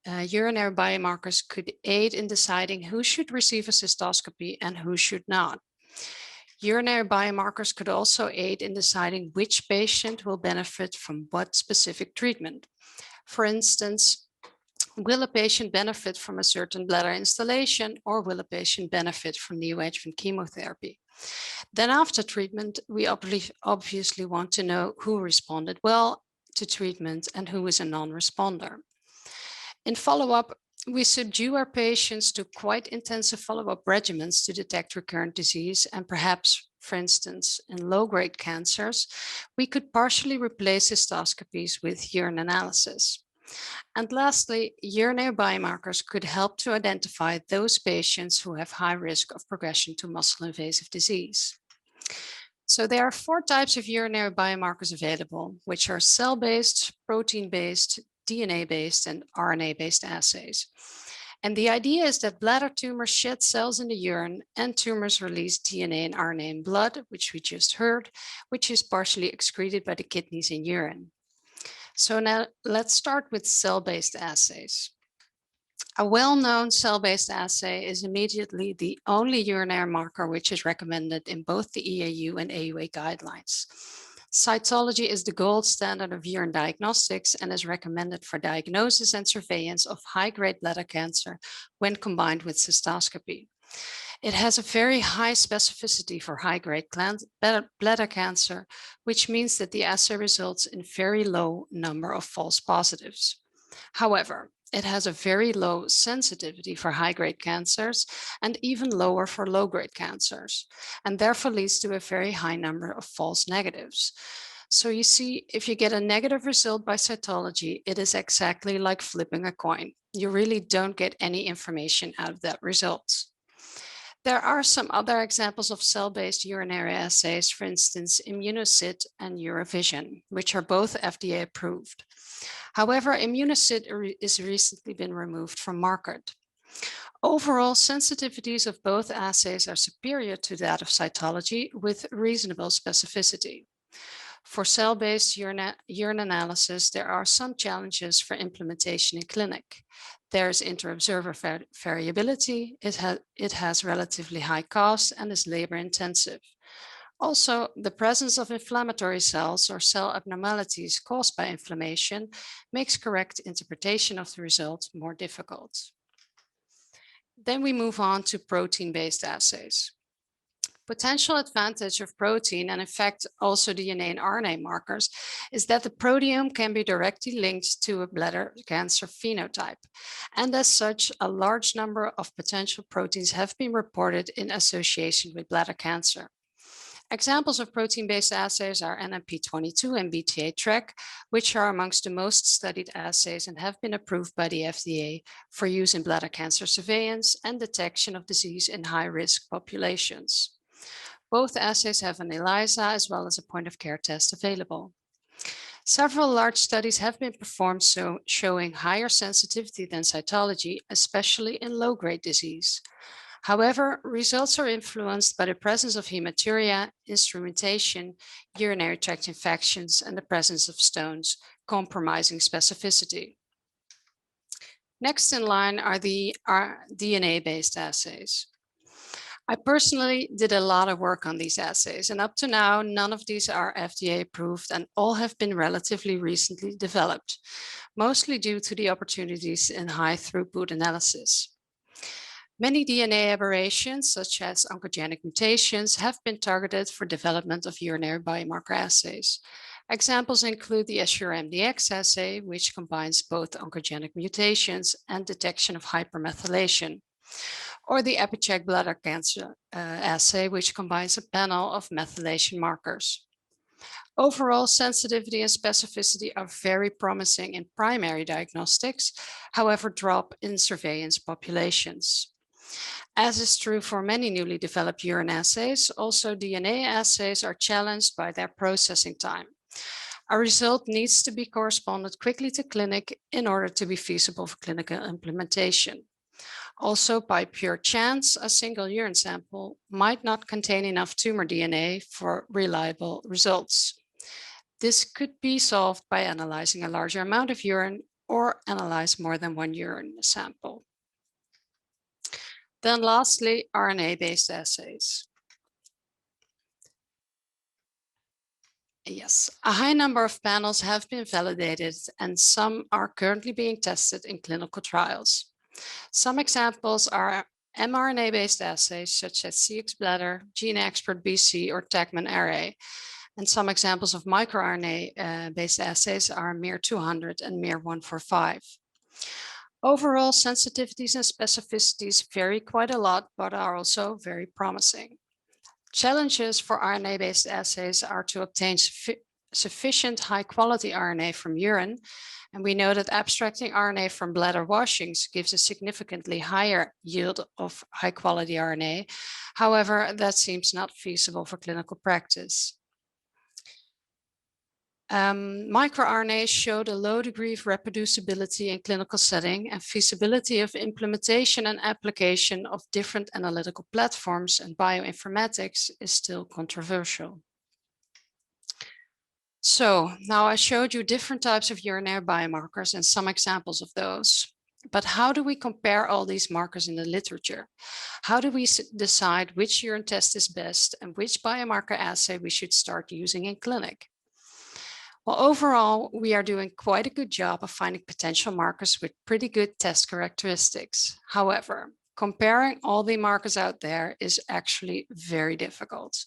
urinary biomarkers could aid in deciding who should receive a cystoscopy and who should not. Urinary biomarkers could also aid in deciding which patient will benefit from what specific treatment. For instance, will a patient benefit from a certain bladder installation, or will a patient benefit from neoadjuvant chemotherapy? Then after treatment, we obviously want to know who responded well to treatment and who is a non-responder. In follow-up, we subdue our patients to quite intensive follow-up regimens to detect recurrent disease, and perhaps, for instance, in low-grade cancers, we could partially replace cystoscopies with urine analysis. And lastly, urinary biomarkers could help to identify those patients who have high risk of progression to muscle-invasive disease. So there are 4 types of urinary biomarkers available, which are cell-based, protein-based, DNA-based, and RNA-based assays. And the idea is that bladder tumors shed cells in the urine, and tumors release DNA and RNA in blood, which we just heard, which is partially excreted by the kidneys in urine. So now let's start with cell-based assays. A well-known cell-based assay is immediately the only urinary marker which is recommended in both the EAU and AUA guidelines. Cytology is the gold standard of urine diagnostics and is recommended for diagnosis and surveillance of high-grade bladder cancer when combined with cystoscopy. It has a very high specificity for high-grade bladder cancer, which means that the assay results in very low number of false positives. However, it has a very low sensitivity for high-grade cancers and even lower for low-grade cancers, and therefore leads to a very high number of false negatives. So you see, if you get a negative result by cytology, it is exactly like flipping a coin. You really don't get any information out of that result. There are some other examples of cell-based urinary assays, for instance, Immunocyt and Eurovision, which are both FDA approved. However, Immunocyt is recently been removed from market. Overall, sensitivities of both assays are superior to that of cytology with reasonable specificity. For cell-based urine analysis, there are some challenges for implementation in clinic. There's inter-observer variability, it has relatively high cost and is labor intensive. Also, the presence of inflammatory cells or cell abnormalities caused by inflammation makes correct interpretation of the result more difficult. Then we move on to protein-based assays. Potential advantage of protein, and in fact also DNA and RNA markers, is that the proteome can be directly linked to a bladder cancer phenotype. And as such, a large number of potential proteins have been reported in association with bladder cancer. Examples of protein-based assays are NMP22 and BTA-TREC, which are amongst the most studied assays and have been approved by the FDA for use in bladder cancer surveillance and detection of disease in high-risk populations. Both assays have an ELISA as well as a point-of-care test available. Several large studies have been performed showing higher sensitivity than cytology, especially in low-grade disease. However, results are influenced by the presence of hematuria, instrumentation, urinary tract infections, and the presence of stones, compromising specificity. Next in line are the DNA-based assays. I personally did a lot of work on these assays, and up to now, none of these are FDA approved and all have been relatively recently developed, mostly due to the opportunities in high throughput analysis. Many DNA aberrations, such as oncogenic mutations, have been targeted for development of urinary biomarker assays. Examples include the ESUR MDX assay, which combines both oncogenic mutations and detection of hypermethylation, or the EpiCheck bladder cancer assay, which combines a panel of methylation markers. Overall, sensitivity and specificity are very promising in primary diagnostics, however, drop in surveillance populations. As is true for many newly developed urine assays, also DNA assays are challenged by their processing time. A result needs to be corresponded quickly to clinic in order to be feasible for clinical implementation. Also, by pure chance, a single urine sample might not contain enough tumor DNA for reliable results. This could be solved by analyzing a larger amount of urine or analyze more than one urine sample. Then lastly, RNA-based assays. Yes, a high number of panels have been validated and some are currently being tested in clinical trials. Some examples are mRNA-based assays such as Cxbladder, GeneXpert BC, or TACMan-Array. And some examples of microRNA-based assays are MIR200 and MIR145. Overall, sensitivities and specificities vary quite a lot, but are also very promising. Challenges for RNA-based assays are to obtain sufficient high-quality RNA from urine, and we know that abstracting RNA from bladder washings gives a significantly higher yield of high-quality RNA. However, that seems not feasible for clinical practice. MicroRNAs showed a low degree of reproducibility in clinical setting, and feasibility of implementation and application of different analytical platforms and bioinformatics is still controversial. So now I showed you different types of urinary biomarkers and some examples of those. But how do we compare all these markers in the literature? How do we decide which urine test is best and which biomarker assay we should start using in clinic? Well, overall, we are doing quite a good job of finding potential markers with pretty good test characteristics. However, comparing all the markers out there is actually very difficult,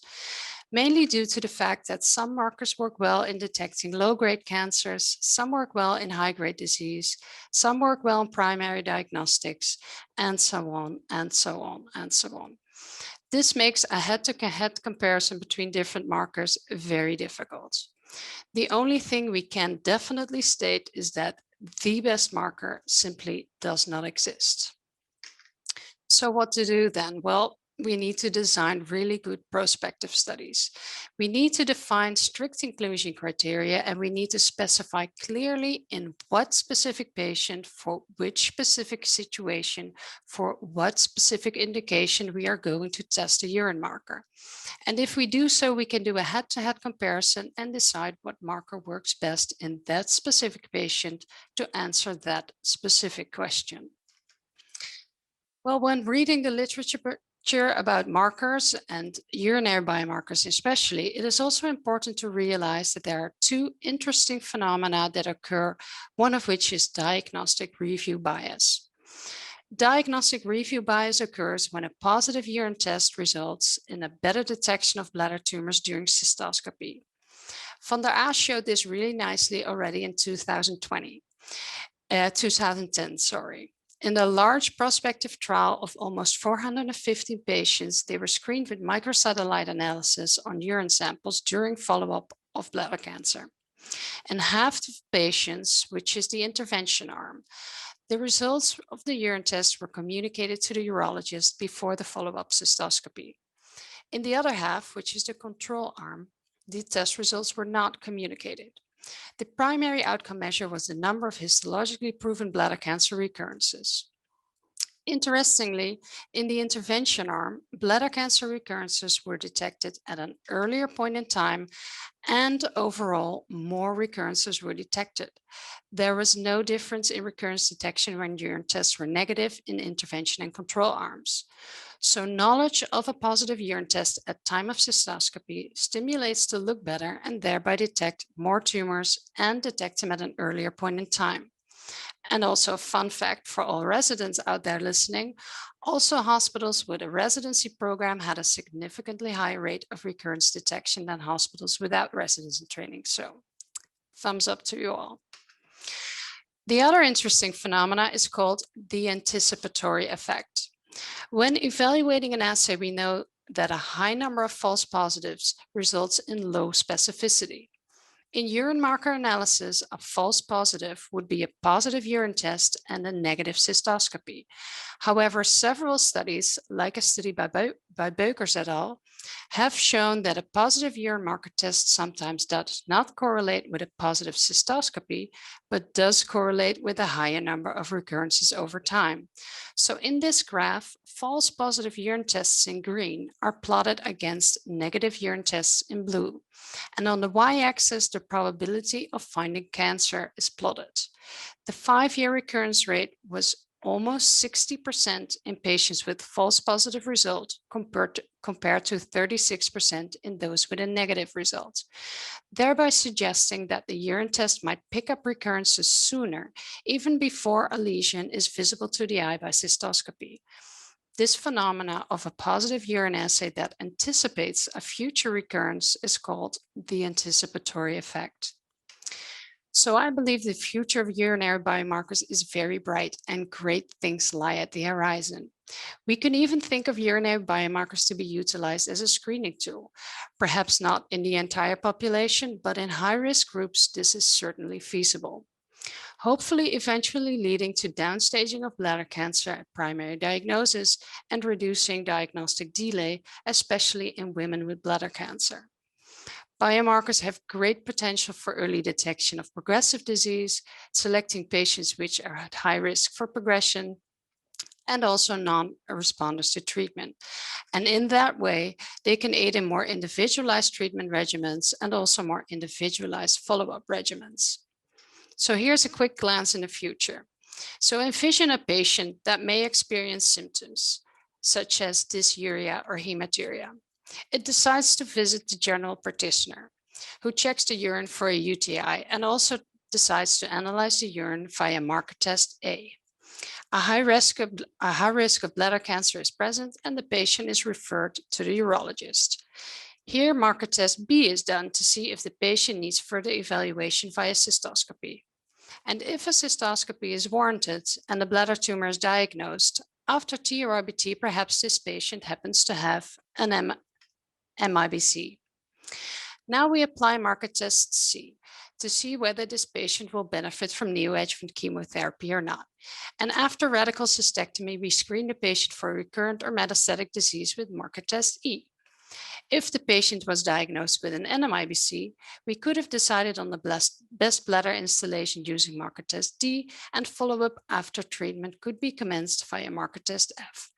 mainly due to the fact that some markers work well in detecting low-grade cancers, some work well in high-grade disease, some work well in primary diagnostics, and so on, and so on, and so on. This makes a head-to-head comparison between different markers very difficult. The only thing we can definitely state is that the best marker simply does not exist. So what to do then? Well, we need to design really good prospective studies. We need to define strict inclusion criteria, and we need to specify clearly in what specific patient, for which specific situation, for what specific indication we are going to test a urine marker. And if we do so, we can do a head-to-head comparison and decide what marker works best in that specific patient to answer that specific question. Well, when reading the literature about markers and urinary biomarkers especially, it is also important to realize that there are two interesting phenomena that occur, one of which is diagnostic review bias. Diagnostic review bias occurs when a positive urine test results in a better detection of bladder tumors during cystoscopy. Van der Aas showed this really nicely already in 2010. In a large prospective trial of almost 450 patients, they were screened with microsatellite analysis on urine samples during follow-up of bladder cancer. In half of patients, which is the intervention arm, the results of the urine test were communicated to the urologist before the follow-up cystoscopy. In the other half, which is the control arm, the test results were not communicated. The primary outcome measure was the number of histologically proven bladder cancer recurrences. Interestingly, in the intervention arm, bladder cancer recurrences were detected at an earlier point in time, and overall, more recurrences were detected. There was no difference in recurrence detection when urine tests were negative in intervention and control arms. So knowledge of a positive urine test at time of cystoscopy stimulates to look better and thereby detect more tumors and detect them at an earlier point in time. And also a fun fact for all residents out there listening, also hospitals with a residency program had a significantly higher rate of recurrence detection than hospitals without residency training. So thumbs up to you all. The other interesting phenomena is called the anticipatory effect. When evaluating an assay, we know that a high number of false positives results in low specificity. In urine marker analysis, a false positive would be a positive urine test and a negative cystoscopy. However, several studies, like a study by Biomarkers et al., have shown that a positive urine marker test sometimes does not correlate with a positive cystoscopy, but does correlate with a higher number of recurrences over time. So in this graph, false positive urine tests in green are plotted against negative urine tests in blue. And on the y-axis, the probability of finding cancer is plotted. The 5-year recurrence rate was almost 60% in patients with false positive result compared to 36% in those with a negative result, thereby suggesting that the urine test might pick up recurrences sooner, even before a lesion is visible to the eye by cystoscopy. This phenomena of a positive urine assay that anticipates a future recurrence is called the anticipatory effect. So I believe the future of urinary biomarkers is very bright and great things lie at the horizon. We can even think of urinary biomarkers to be utilized as a screening tool, perhaps not in the entire population, but in high-risk groups, this is certainly feasible. Hopefully eventually leading to downstaging of bladder cancer at primary diagnosis and reducing diagnostic delay, especially in women with bladder cancer. Biomarkers have great potential for early detection of progressive disease, selecting patients which are at high risk for progression, and also non-responders to treatment. And in that way, they can aid in more individualized treatment regimens and also more individualized follow-up regimens. So here's a quick glance in the future. So envision a patient that may experience symptoms such as dysuria or hematuria. It decides to visit the general practitioner who checks the urine for a UTI and also decides to analyze the urine via marker test A. a high risk of bladder cancer is present and the patient is referred to the urologist. Here, marker test B is done to see if the patient needs further evaluation via cystoscopy. And if a cystoscopy is warranted and the bladder tumor is diagnosed, after TURBT, perhaps this patient happens to have an MIBC. Now we apply marker test C to see whether this patient will benefit from neoadjuvant chemotherapy or not. And after radical cystectomy, we screen the patient for recurrent or metastatic disease with marker test E. If the patient was diagnosed with an NMIBC, we could have decided on the best bladder installation using marker test D, and follow-up after treatment could be commenced via marker test F.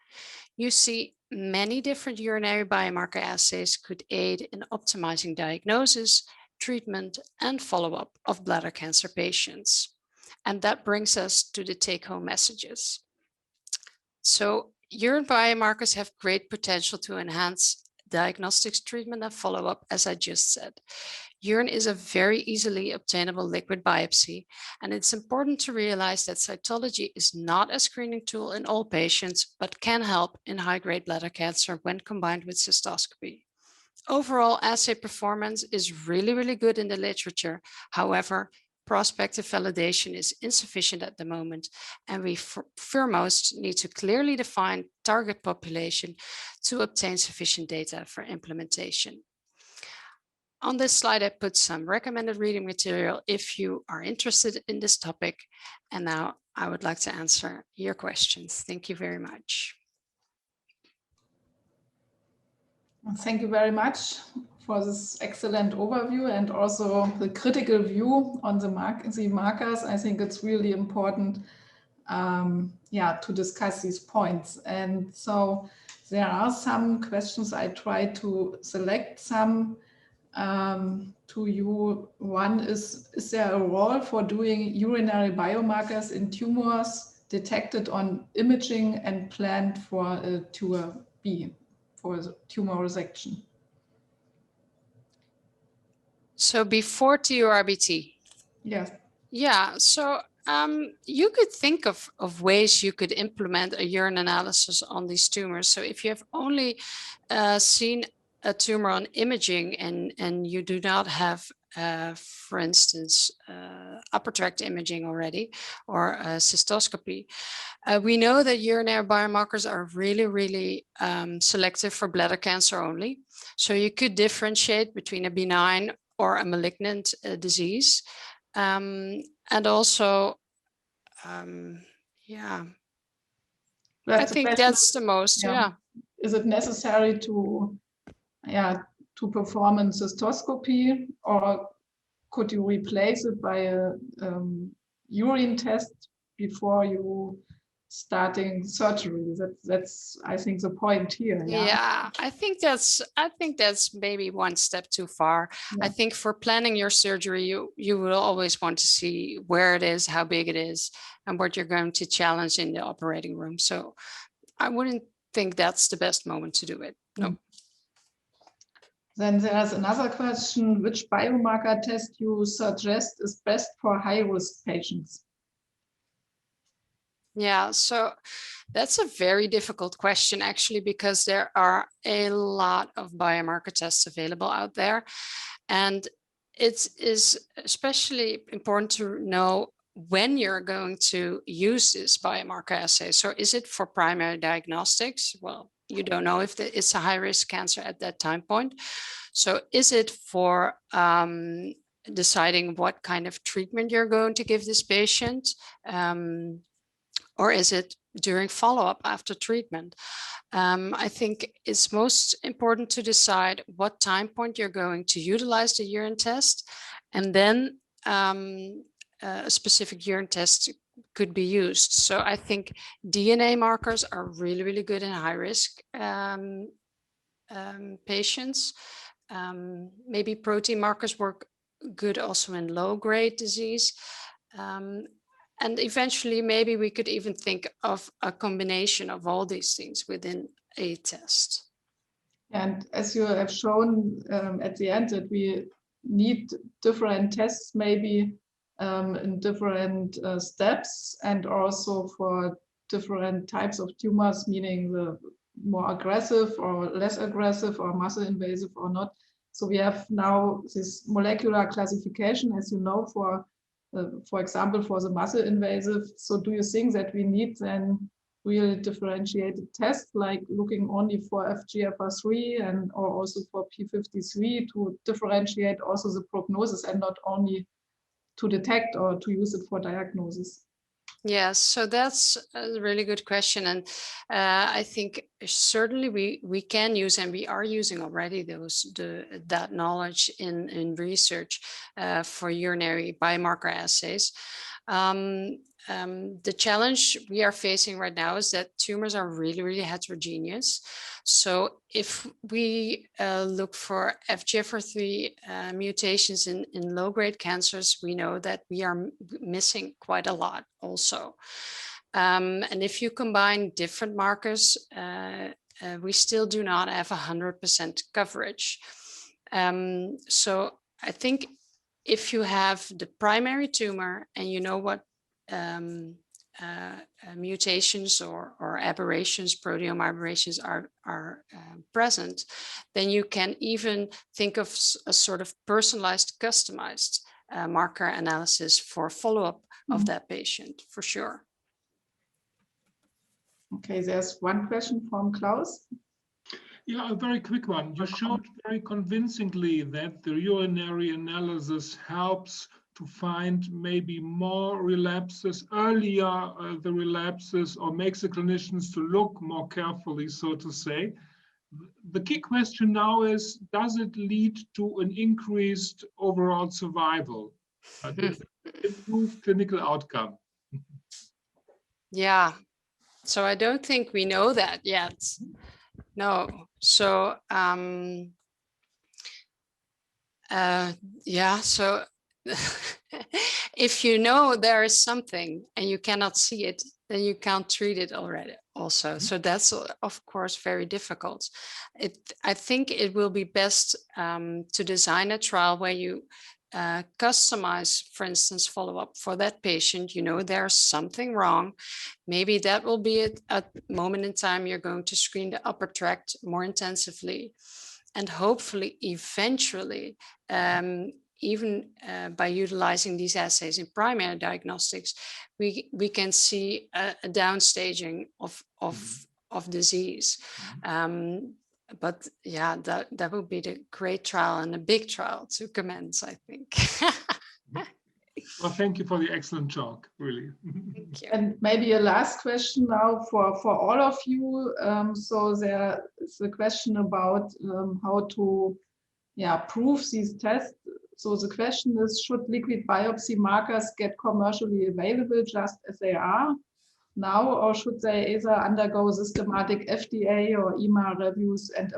You see, many different urinary biomarker assays could aid in optimizing diagnosis, treatment, and follow-up of bladder cancer patients. And that brings us to the take-home messages. So, urine biomarkers have great potential to enhance diagnostics, treatment, and follow-up, as I just said. Urine is a very easily obtainable liquid biopsy, and it's important to realize that cytology is not a screening tool in all patients, but can help in high-grade bladder cancer when combined with cystoscopy. Overall, assay performance is really good in the literature. However, prospective validation is insufficient at the moment, and we foremost need to clearly define target population to obtain sufficient data for implementation. On this slide, I put some recommended reading material if you are interested in this topic. And now I would like to answer your questions. Thank you very much. Thank you very much for this excellent overview and also the critical view on the markers. I think it's really important to discuss these points. And so there are some questions. I try to select some to you. One is there a role for doing urinary biomarkers in tumors detected on imaging and planned for a tumor B, for tumor resection? So before TURBT? Yes. Yeah, so you could think of ways you could implement a urine analysis on these tumors. So if you have only seen a tumor on imaging and you do not have, for instance, upper tract imaging already or cystoscopy, we know that urinary biomarkers are really selective for bladder cancer only. So you could differentiate between a benign or a malignant disease. And also, I think that's the most, Is it necessary to perform a cystoscopy, or could you replace it by a urine test before you starting surgery? That's I think the point here. Yeah, I think that's maybe one step too far. Yeah. I think for planning your surgery, you will always want to see where it is, how big it is, and what you're going to challenge in the operating room. So I wouldn't think that's the best moment to do it. No. Then there's another question: which biomarker test you suggest is best for high-risk patients? Yeah, so that's a very difficult question, actually, because there are a lot of biomarker tests available out there. And it is especially important to know when you're going to use this biomarker assay. So is it for primary diagnostics? Well, you don't know if it's a high-risk cancer at that time point. So is it for deciding what kind of treatment you're going to give this patient? Or is it during follow-up after treatment? I think it's most important to decide what time point you're going to utilize the urine test, and then a specific urine test could be used. So I think DNA markers are really good in high-risk patients. Maybe protein markers work good also in low-grade disease. And eventually, maybe we could even think of a combination of all these things within a test. And as you have shown at the end, that we need different tests, maybe in different steps, and also for different types of tumors, meaning the more aggressive or less aggressive or muscle invasive or not. So we have now this molecular classification, as you know, for example, for the muscle invasive. So do you think that we need then real differentiated tests, like looking only for FGFR3 and or also for P53 to differentiate also the prognosis and not only to detect or to use it for diagnosis? Yes, so that's a really good question. And I think certainly we can use, and we are using already that knowledge in research for urinary biomarker assays. The challenge we are facing right now is that tumors are really, really heterogeneous. So if we look for FGFR3 mutations in low-grade cancers, we know that we are missing quite a lot also. And if you combine different markers, we still do not have 100% coverage. So I think if you have the primary tumor and you know what mutations or aberrations, proteome aberrations are present, then you can even think of a sort of personalized, customized marker analysis for follow-up of that patient, for sure. Okay, there's one question from Klaus. Yeah, a very quick one. You showed very convincingly that the urinary analysis helps to find maybe more relapses earlier, the relapses, or makes the clinicians to look more carefully, so to say. The key question now is, does it lead to an increased overall survival, improved clinical outcome? Yeah, so I don't think we know that yet. No, so yeah, so if you know there is something and you cannot see it, then you can't treat it already also. So that's of course very difficult. I think it will be best to design a trial where you customize, for instance, follow-up for that patient. You know there's something wrong. Maybe that will be at a moment in time you're going to screen the upper tract more intensively. And hopefully, eventually, even by utilizing these assays in primary diagnostics, we can see a downstaging of disease. But yeah, that would be the great trial and a big trial to commence, I think. Well, thank you for the excellent talk, really. Thank you. And maybe a last question now for all of you. So there is a question about how to prove these tests. So the question is, should liquid biopsy markers get commercially available just as they are now, or should they either undergo systematic FDA or EMA reviews and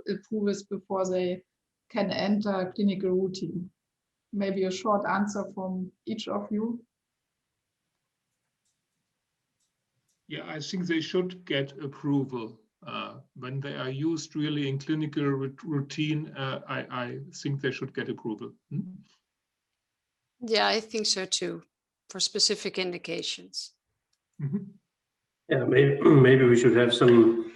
approvals before they can enter clinical routine? Maybe a short answer from each of you. Yeah, I think they should get approval when they are used really in clinical routine. I think they should get approval. Yeah, I think so too, for specific indications. Yeah, maybe we should have some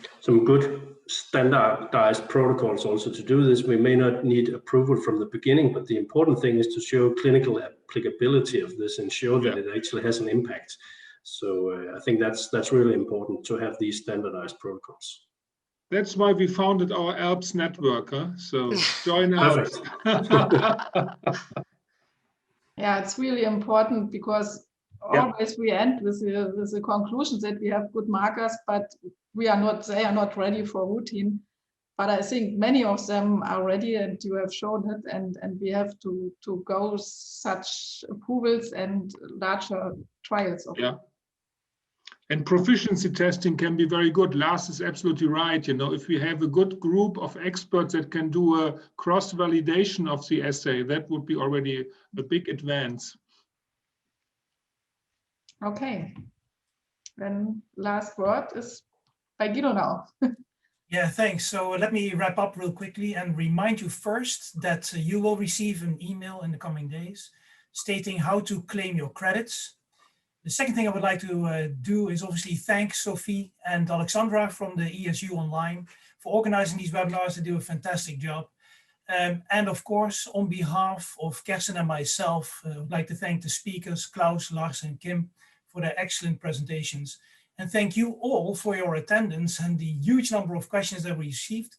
good standardized protocols also to do this. We may not need approval from the beginning, but the important thing is to show clinical applicability of this and show that it actually has an impact. So I think that's really important to have these standardized protocols. That's why we founded our ALPS network. So join us. Yeah, it's really important because always we end with the conclusion that we have good markers, but they are not ready for routine. But I think many of them are ready, and you have shown it, and we have to go such approvals and larger trials of it. And proficiency testing can be very good. Lars is absolutely right. You know, if we have a good group of experts that can do a cross-validation of the assay, that would be already a big advance. Okay. Then last word is by Guido now. Yeah, thanks. So let me wrap up real quickly and remind you first that you will receive an email in the coming days stating how to claim your credits. The second thing I would like to do is obviously thank Sophie and Alexandra from the ESU Online for organizing these webinars. They do a fantastic job. And of course, on behalf of Kessel and myself, I would like to thank the speakers, Klaus, Lars, and Kim, for their excellent presentations. And thank you all for your attendance and the huge number of questions that we received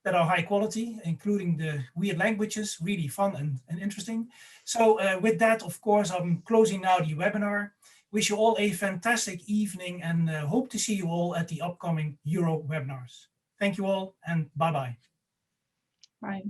that are high quality, including the weird languages, really fun and interesting. So with that, of course, I'm closing now the webinar. Wish you all a fantastic evening and hope to see you all at the upcoming Uro webinars. Thank you all and bye-bye. Bye.